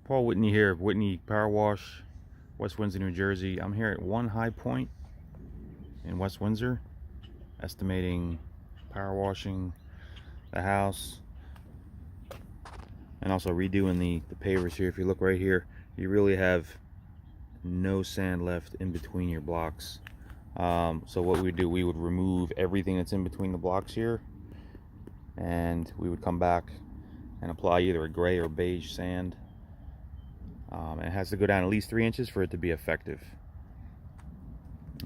Paul Whitney here, Whitney Powerwash, West Windsor, New Jersey. I'm here at One High Point in West Windsor, estimating power washing the house and also redoing the pavers here. If you look right here, you really have no sand left in between your blocks. So what we do, we would remove everything that's in between the blocks here, and we would come back and apply either a gray or beige sand. It has to go down at least 3 inches for it to be effective,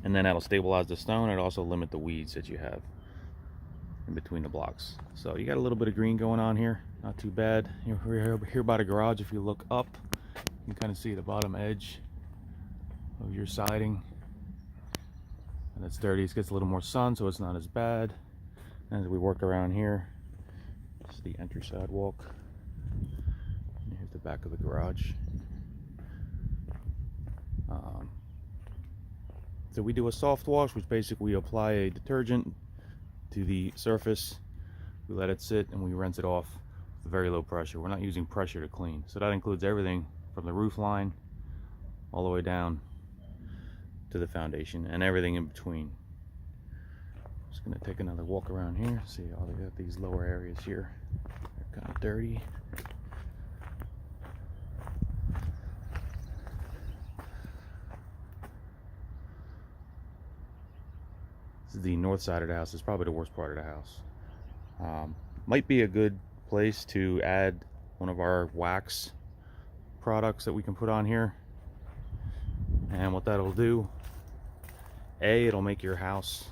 and then that'll stabilize the stone. It'll also limit the weeds that you have in between the blocks. So you got a little bit of green going on here, not too bad. We're here by the garage. If you look up, you can kind of see the bottom edge of your siding, and it's dirty. It gets a little more sun, so it's not as bad. As we work around here, this is the entry sidewalk. Here's the back of the garage. So we do a soft wash, which basically we apply a detergent to the surface, we let it sit, and we rinse it off with very low pressure. We're not using pressure to clean. So that includes everything from the roof line all the way down to the foundation and everything in between. Just gonna take another walk around here. See, oh, they got these lower areas here. They're kind of dirty. This is the north side of the house. It's probably the worst part of the house. Might be a good place to add one of our wax products that we can put on here. And what that'll do, it'll make your house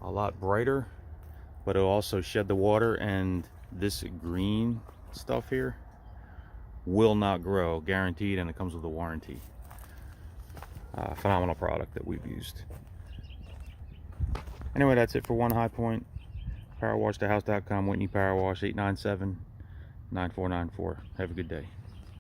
a lot brighter, but it'll also shed the water, and this green stuff here will not grow, guaranteed, and it comes with a warranty. Phenomenal product that we've used. Anyway, that's it for One High Point. PowerWashTheHouse.com, Whitney Powerwash, 897-9494. Have a good day.